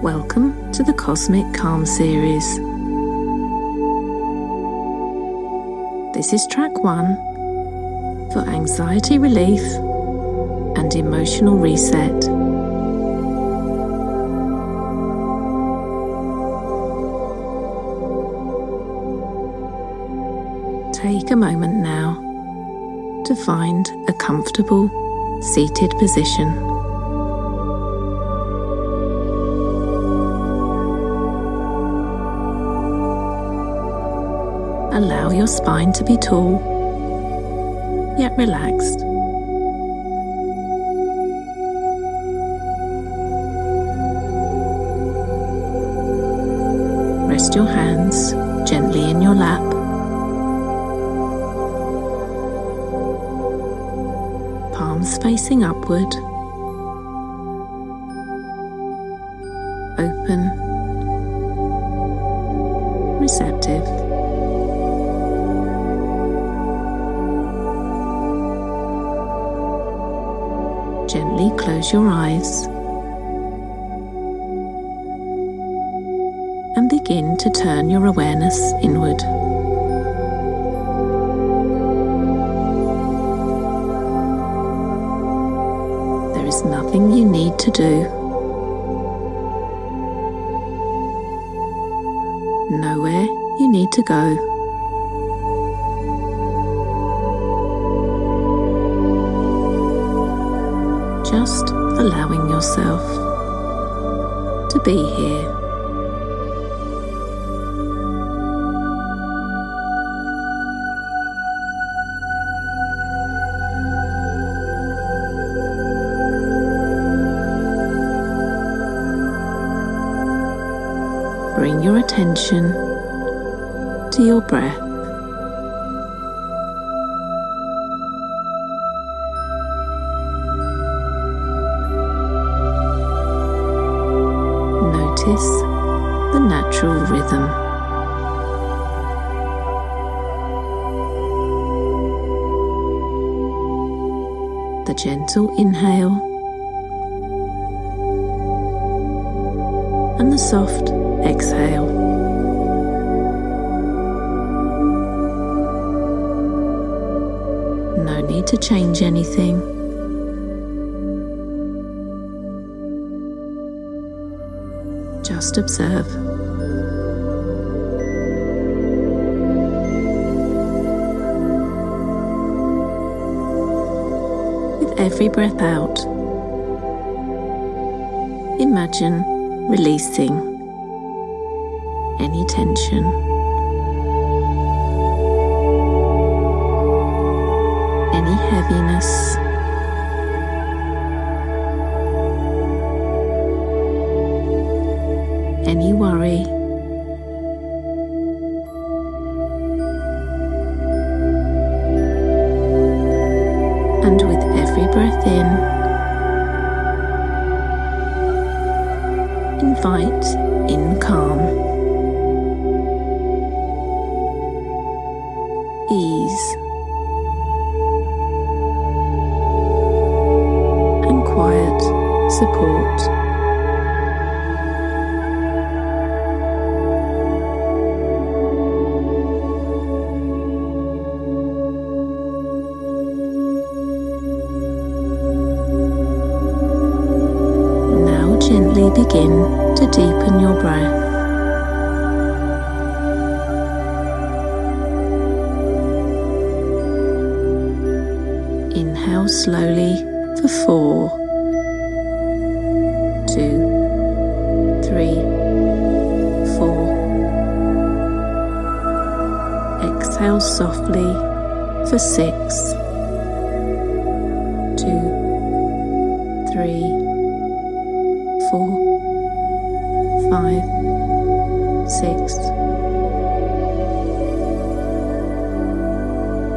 Welcome to the Cosmic Calm series. This is track 1 for anxiety relief and emotional reset. Take a moment now to find a comfortable seated position. Allow your spine to be tall, yet relaxed. Rest your hands gently in your lap. Palms facing upward. Open, receptive. Gently close your eyes and begin to turn your awareness inward. There is nothing you need to do, nowhere you need to go. Just allowing yourself to be here. Bring your attention to your breath. Notice the natural rhythm. The gentle inhale and the soft exhale. No need to change anything. Just observe. With every breath out, imagine releasing any tension, any heaviness, any worry. And with every breath in, invite in calm, ease, and quiet support. Gently begin to deepen your breath. Inhale slowly for 4, 2, 3, 4. Exhale softly for 6, 2, 3, 4, 5, 6.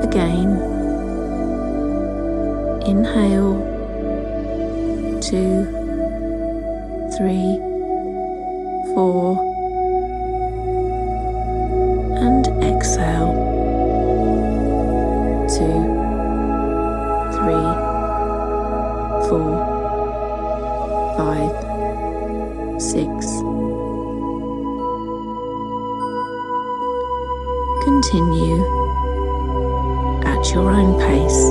Again, inhale, 2, 3, 4, and exhale, 2, 3, 4, 5, 6. Continue at your own pace.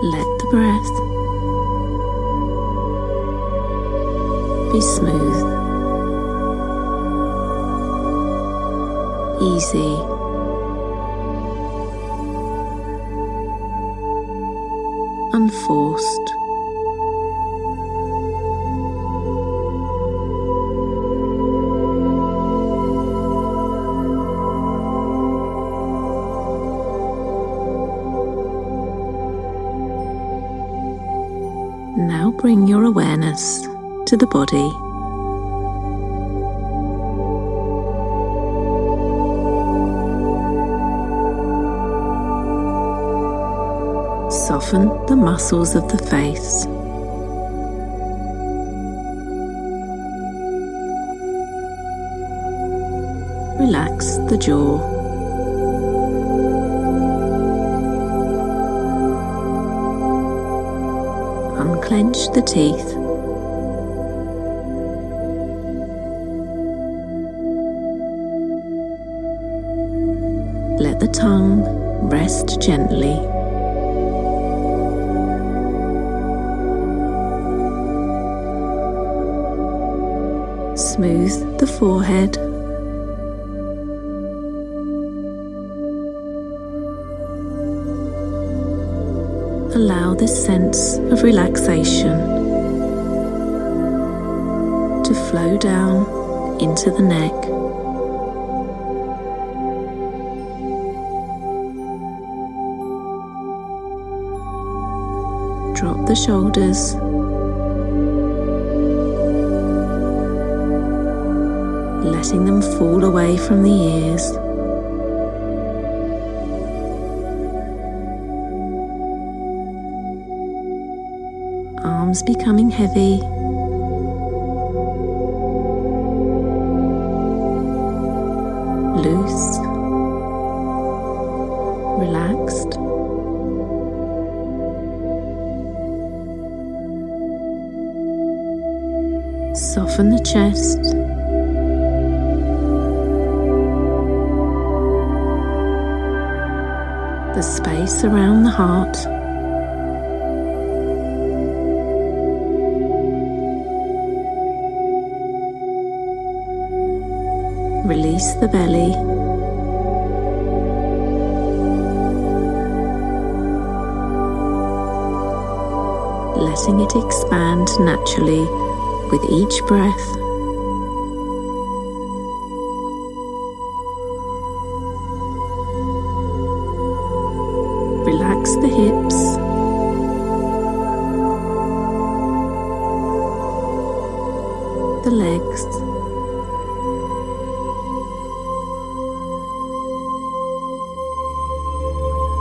Let the breath be smooth, easy, unforced. Now bring your awareness to the body. Soften the muscles of the face. Relax the jaw. Unclench the teeth. Let the tongue rest gently. Smooth the forehead. Allow this sense of relaxation to flow down into the neck. Drop the shoulders. Letting them fall away from the ears. Arms becoming heavy. Loose. Relaxed. Soften the chest. The space around the heart. Release the belly. Letting it expand naturally with each breath. Relax the hips. The legs.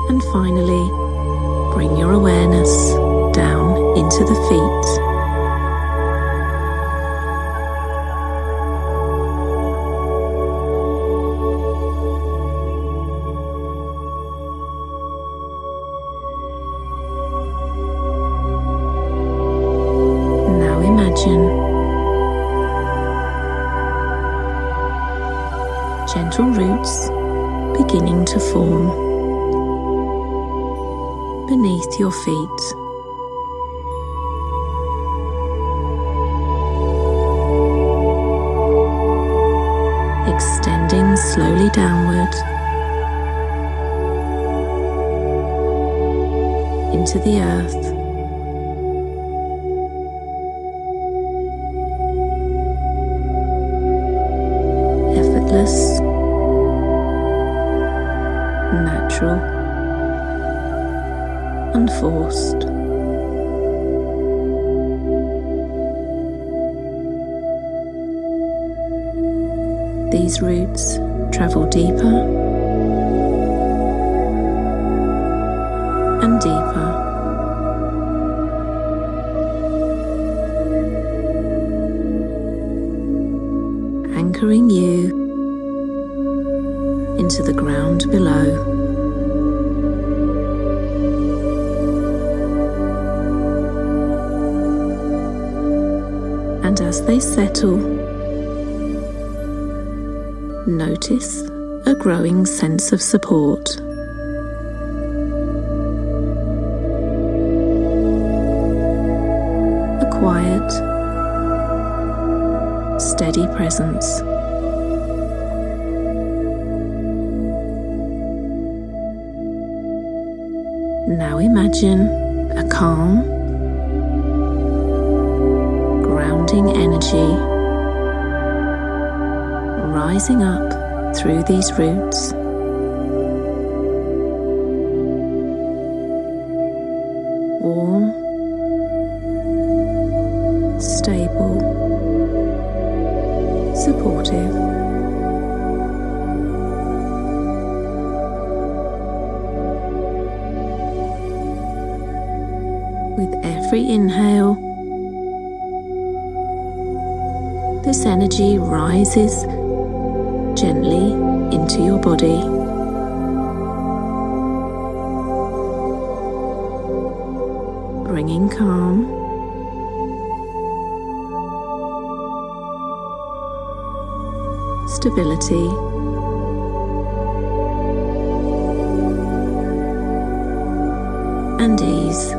And finally, bring your awareness down into the feet. Now imagine gentle roots beginning to form beneath your feet. Extending slowly downward into the earth. Effortless, natural, unforced. These roots travel deeper and deeper, anchoring lowering you into the ground below. And as they settle, notice a growing sense of support. A quiet, steady presence. Now imagine a calm, grounding energy rising up through these roots. Warm, stable, supportive. With every inhale, this energy rises gently into your body. Bringing calm, stability, and ease.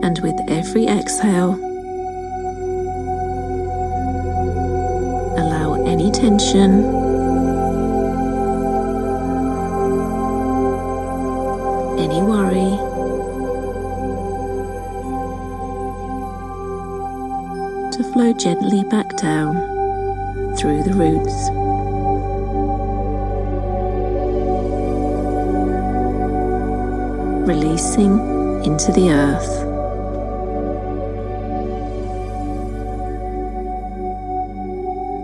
And with every exhale, allow any tension, any worry, to flow gently back down through the roots. Releasing into the earth.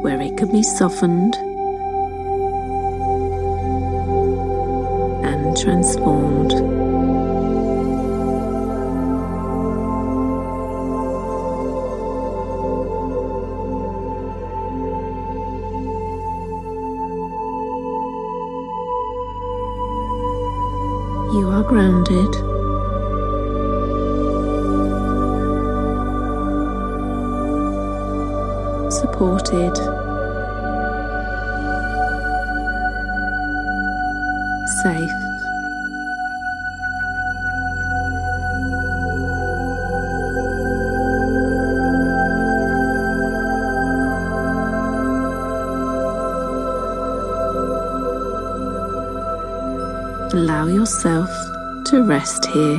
Where it can be softened and transformed. You are grounded. Supported, safe, allow yourself to rest here.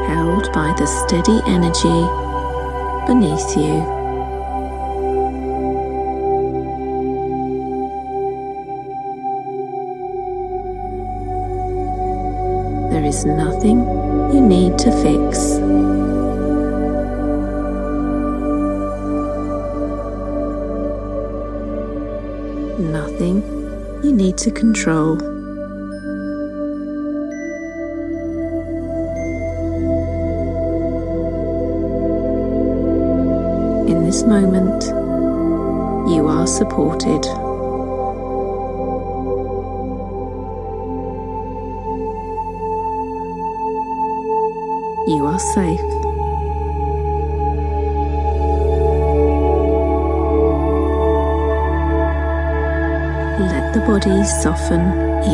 Held by the steady energy beneath you. There is nothing you need to fix. Nothing you need to control. In this moment, you are supported. You are safe. Let the body soften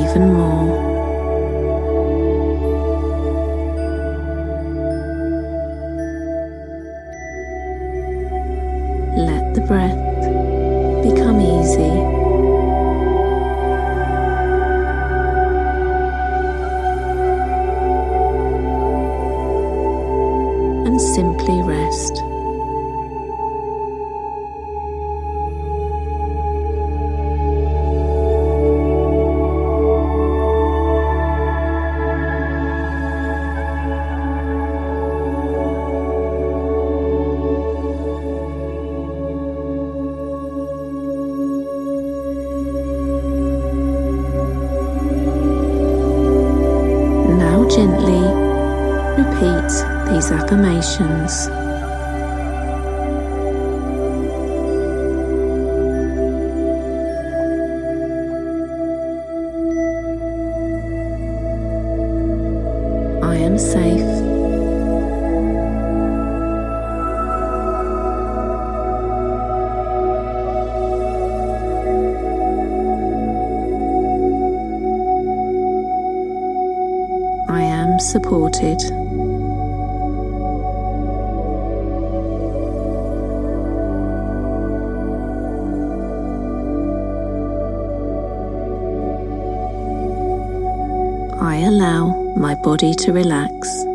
even more. Let the breath become easy. And simply rest. Gently repeat these affirmations. I am safe. I am supported. I allow my body to relax.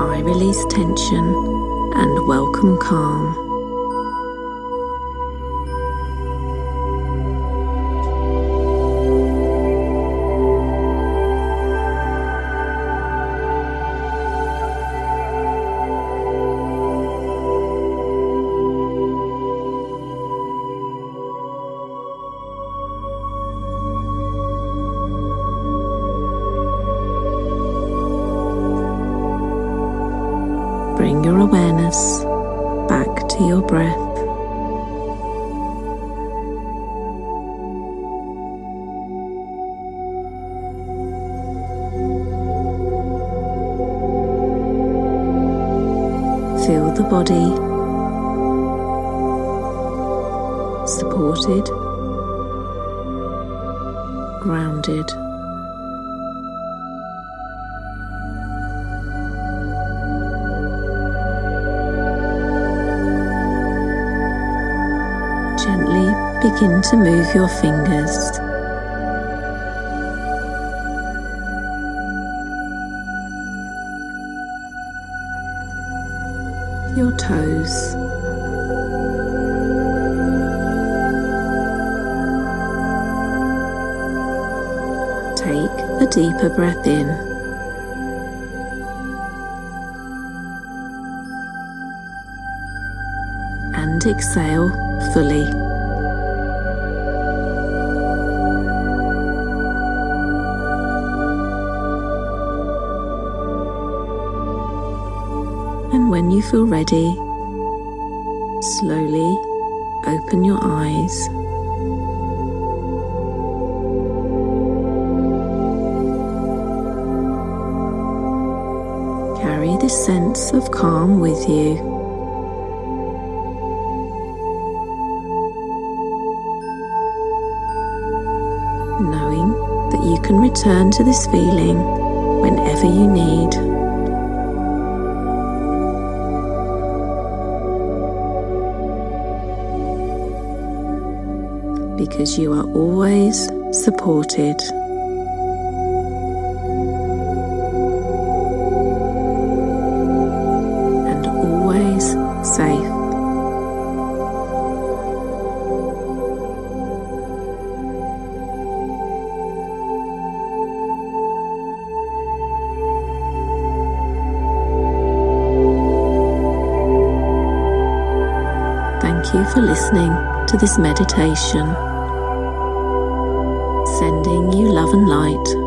I release tension and welcome calm. Bring your awareness back to your breath. Feel the body supported, grounded. Gently begin to move your fingers. Your toes. Take a deeper breath in. And exhale fully. And when you feel ready, slowly open your eyes. Carry this sense of calm with you. Knowing that you can return to this feeling whenever you need. Because you are always supported. And always safe. Thank you for listening to this meditation. Sending you love and light.